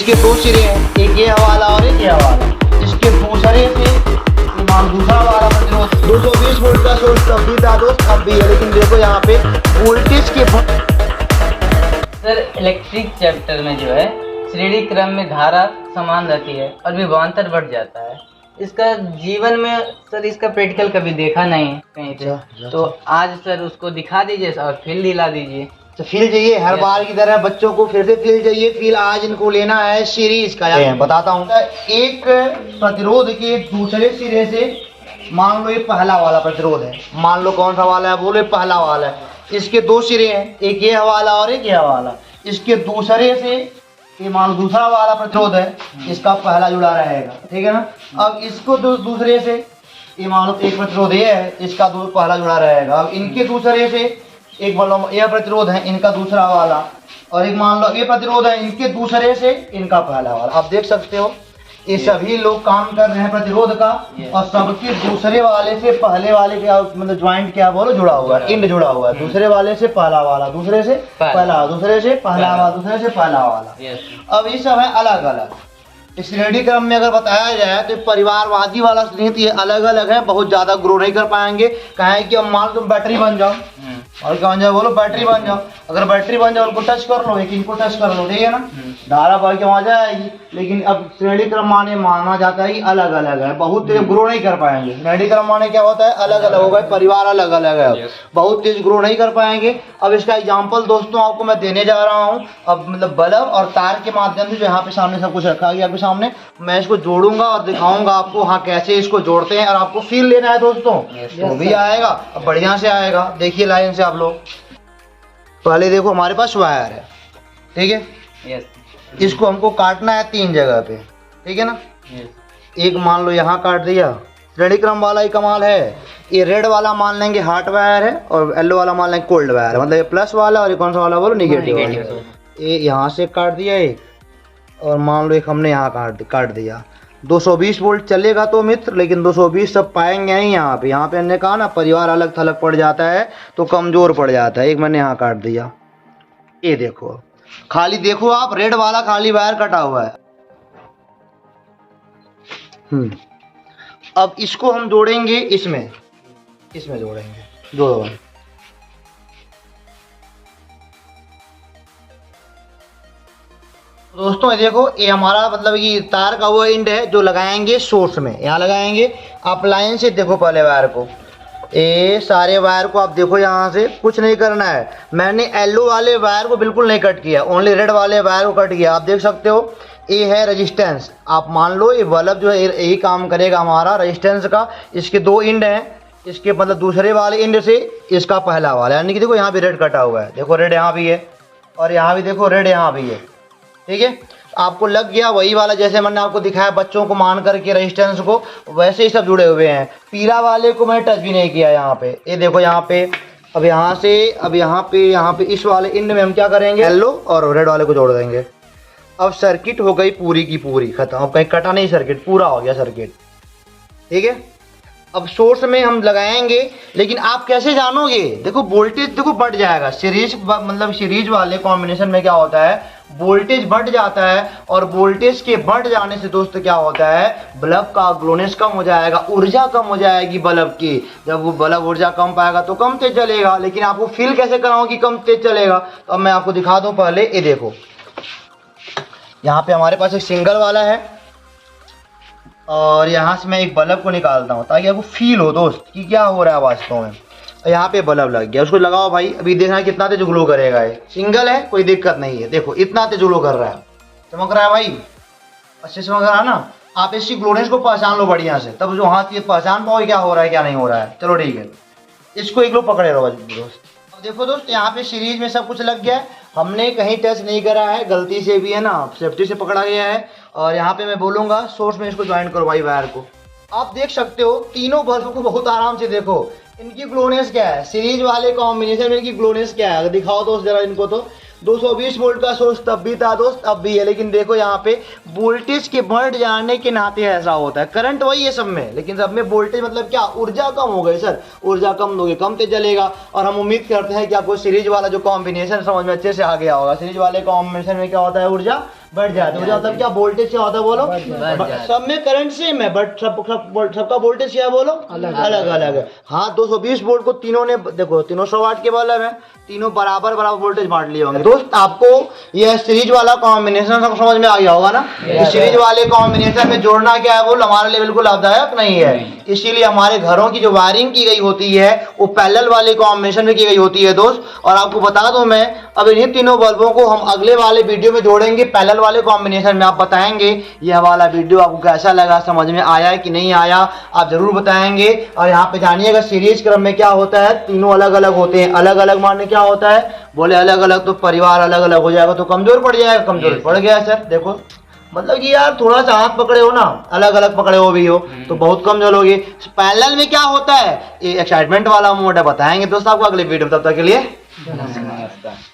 इसके दो सिरे हैं, एक ये हवाला और एक ये हवाला। इसके दूसरे से दूसरा वाला प्रतिरोध 220 वोल्ट का सोर्स तब भी था दोस्त, अब भी है, लेकिन देखो यहाँ पे वोल्टेज के सर इलेक्ट्रिक चैप्टर में जो है श्रेणी क्रम में धारा समान रहती है और विभवांतर बढ़ जाता है। इसका जीवन में सर इसका प्रैक्टिकल कभी देखा नहीं है कहीं पे, तो आज सर उसको दिखा दीजिए और फील दिला दीजिए। तो फील चाहिए हर बार की तरह बच्चों को फिर से फील चाहिए। फील आज इनको लेना है सीरीज का, बताता हूँ। एक प्रतिरोध के दूसरे सिरे से मान लो ये पहला वाला प्रतिरोध है, मान लो कौन सा वाला है, बोलो पहला वाला है। इसके दो सिरे हैं, एक ये हवाला और एक ये हवाला। इसके दूसरे से ये मान लो दूसरा वाला प्रतिरोध है, इसका पहला जुड़ा रहेगा, ठीक है ना। अब इसको दूसरे से ये मान लो एक प्रतिरोध ये है, इसका पहला जुड़ा रहेगा। अब इनके दूसरे से एक मान लो यह प्रतिरोध है, इनका दूसरा वाला, और एक मान लो ये प्रतिरोध है, इनके दूसरे से इनका पहला वाला। आप देख सकते हो ये सभी लोग काम कर रहे हैं प्रतिरोध का, और सबके दूसरे वाले से पहले वाले क्या मतलब ज्वाइंट क्या बोलो जुड़ा हुआ है, इंड जुड़ा हुआ है। दूसरे वाले से पहला वाला, दूसरे से पहला, दूसरे से पहला वाला, दूसरे से पहला वाला। अब ये सब है अलग अलग। इस श्रेणी क्रम में अगर बताया जाए तो परिवारवादी वाला स्थिति ये अलग अलग है, बहुत ज्यादा ग्रो नहीं कर पाएंगे। कहे कि अब मान तुम बैटरी बन जाओ, और क्या बन जाओ बोलो, बैटरी बन जाओ। अगर बैटरी बन जाओ उनको टच कर लो, एक इनको टच कर लो, ठीक है ना, धारा बढ़ के वहां जाएगी। लेकिन अब श्रेणी क्रम माने माना जाता है कि अलग अलग है, बहुत तेज ग्रो नहीं कर पाएंगे। श्रेणी क्रम माने क्या होता है, अलग अलग हो गए, परिवार अलग अलग है, बहुत तेज ग्रो नहीं कर पाएंगे। अब इसका एग्जाम्पल दोस्तों आपको मैं देने जा रहा हूँ। अब मतलब बल्ब और तार के माध्यम से जो यहाँ पे सामने सब कुछ रखा गया आपके सामने, मैं इसको जोड़ूंगा और दिखाऊंगा आपको हाँ कैसे इसको जोड़ते हैं, और आपको फील लेना है दोस्तों, वो भी आएगा, अब बढ़िया से आएगा। देखिए लाइन से आप लोग पहले देखो, हमारे पास वायर है, ठीक है, इसको हमको काटना है 3 जगह पे, ठीक है ना। एक मान लो यहाँ काट दिया, श्रेणी क्रम वाला ही कमाल है। ये रेड वाला मान लेंगे हॉट वायर है, और येलो वाला मान लेंगे कोल्ड वायर है, मतलब ये प्लस वाला और ये कौन सा वाला बोलो निगेटिव। ये यहाँ से काट दिया एक, और मान लो एक हमने यहाँ काट दिया। 220 वोल्ट चलेगा तो मित्र, लेकिन 220 सब पाएंगे नहीं यहाँ पे। यहाँ पे हमने कहा ना परिवार अलग थलग पड़ जाता है तो कमजोर पड़ जाता है। एक मैंने यहाँ काट दिया, ये देखो, खाली देखो आप रेड वाला खाली वायर कटा हुआ है। अब इसको हम जोड़ेंगे इसमें जोड़ेंगे, जोड़ो। दोस्तों ये देखो, ये हमारा मतलब कि तार का वो एंड है जो लगाएंगे सोर्स में, यहाँ लगाएंगे। आप लाइन से देखो पहले वायर को, ये सारे वायर को आप देखो, यहाँ से कुछ नहीं करना है। मैंने येलो वाले वायर को बिल्कुल नहीं कट किया, ओनली रेड वाले वायर को कट किया। आप देख सकते हो ये है रेजिस्टेंस। आप मान लो ये बल्ब जो है यही काम करेगा हमारा रेजिस्टेंस का। इसके 2 एंड हैं, इसके मतलब दूसरे वाले एंड से इसका पहला वाला, यानी कि देखो यहाँ भी रेड कटा हुआ है, देखो रेड यहाँ भी है, और यहाँ भी देखो रेड यहाँ भी है, ठीक है। आपको लग गया वही वाला जैसे मैंने आपको दिखाया बच्चों को मान करके रेजिस्टेंस को, वैसे ही सब जुड़े हुए हैं। पीला वाले को मैंने टच भी नहीं किया यहाँ पे, ये देखो यहाँ पे। अब यहाँ से अब यहाँ पे इस वाले एंड में हम क्या करेंगे, येलो और रेड वाले को जोड़ देंगे। अब सर्किट हो गई पूरी की पूरी खत्म, अब कहीं कटा नहीं, सर्किट पूरा हो गया सर्किट, ठीक है। अब सोर्स में हम लगाएंगे, लेकिन आप कैसे जानोगे, देखो वोल्टेज देखो बढ़ जाएगा। सीरीज मतलब सीरीज वाले कॉम्बिनेशन में क्या होता है, वोल्टेज बढ़ जाता है, और वोल्टेज के बढ़ जाने से दोस्त क्या होता है, बल्ब का ग्लोनेस कम हो जाएगा, ऊर्जा कम हो जाएगी बल्ब की। जब वो बल्ब ऊर्जा कम पाएगा तो कम तेज चलेगा। लेकिन आपको फील कैसे कराऊं कि कम तेज चलेगा, तो अब मैं आपको दिखा दूं। पहले ये देखो, यहाँ पे हमारे पास एक सिंगल वाला है, और यहाँ से मैं एक बल्ब को निकालता हूँ ताकि आपको फील हो दोस्त कि क्या हो रहा है वास्तव में। यहाँ पे बल्ब लग गया, उसको लगाओ भाई, अभी देखना कितना तेज ग्लो करेगा। ये सिंगल है, कोई दिक्कत नहीं है, देखो इतना तेज ग्लो कर रहा है, चमक रहा है भाई, अच्छे से चमक रहा है ना। आप इसकी ग्लोनेस को पहचान लो बढ़िया से, तब जो हाथ ये पहचान पाओ क्या हो रहा है क्या नहीं हो रहा है। चलो ठीक है, इसको एक लो पकड़े रहो दोस्त। अब देखो दोस्त, यहाँ पे सीरीज में सब कुछ लग गया है, हमने कहीं टच नहीं करा है, गलती से भी है ना, सेफ्टी से पकड़ा गया है। और यहाँ पे मैं बोलूँगा सोर्स में इसको ज्वाइन करो भाई वायर को। आप देख सकते हो तीनों बल्ब को बहुत आराम से देखो, इनकी ग्लोनेस क्या है, सीरीज वाले कॉम्बिनेशन में इनकी ग्लोनेस क्या है, दिखाओ दोस्त जरा इनको। तो 220 वोल्ट का सोर्स तब भी था दोस्त, अब भी है, लेकिन देखो यहाँ पे वोल्टेज के बढ़ जाने के नाते ऐसा होता है। करंट वही है सब में, लेकिन सब में वोल्टेज मतलब क्या, ऊर्जा कम हो गई सर, ऊर्जा कम दोगे कम तेज चलेगा। और हम उम्मीद करते हैं कि आपको सीरीज वाला जो कॉम्बिनेशन समझ में अच्छे से आ गया होगा। सीरीज वाले कॉम्बिनेशन में क्या होता है, ऊर्जा बढ़ जाते हैं। मतलब क्या वोल्टेज क्या होता है बोलो? सब में करंट सेम है बट सबका वोल्टेज क्या है बोलो? अलग अलग है। हाँ 220 वोल्ट को तीनों ने देखो, तीनों 100 वाट के बल्ब है, तीनों बराबर वोल्टेज बांट लिए होंगे। दोस्त आपको यह सीरीज वाला कॉम्बिनेशन समझ में आ गया होगा ना? इस सीरीज वाले कॉम्बिनेशन में जोड़ना क्या है बोलो, हमारे लिए बिल्कुल लाभदायक नहीं है। इसीलिए हमारे घरों की जो वायरिंग की गई होती है वो पैरेलल वाले कॉम्बिनेशन में की गई होती है दोस्त। और आपको बता दूं मैं, अब इन्हीं तीनों बल्बों को हम अगले वाले वीडियो में जोड़ेंगे पैरेलल वाले कॉम्बिनेशन में। आप बताएंगे यह वाला वीडियो आपको कैसा लगा, समझ में आया कि नहीं आया, आप जरूर बताएंगे। और यहाँ पे जानिएगा सीरीज क्रम में क्या होता है, तीनों अलग अलग होते हैं। अलग अलग मानने क्या होता है बोले, अलग अलग तो परिवार अलग अलग हो जाएगा तो कमजोर पड़ जाएगा। कमजोर पड़ गया सर, देखो मतलब कि यार थोड़ा सा हाथ पकड़े हो ना, अलग अलग पकड़े हो भी हो तो बहुत कमजोर होगी। पैरेलल में क्या होता है, ये एक्साइटमेंट वाला मोड है, बताएंगे दोस्त आपको अगले वीडियो में। तब तक के लिए नमस्कार।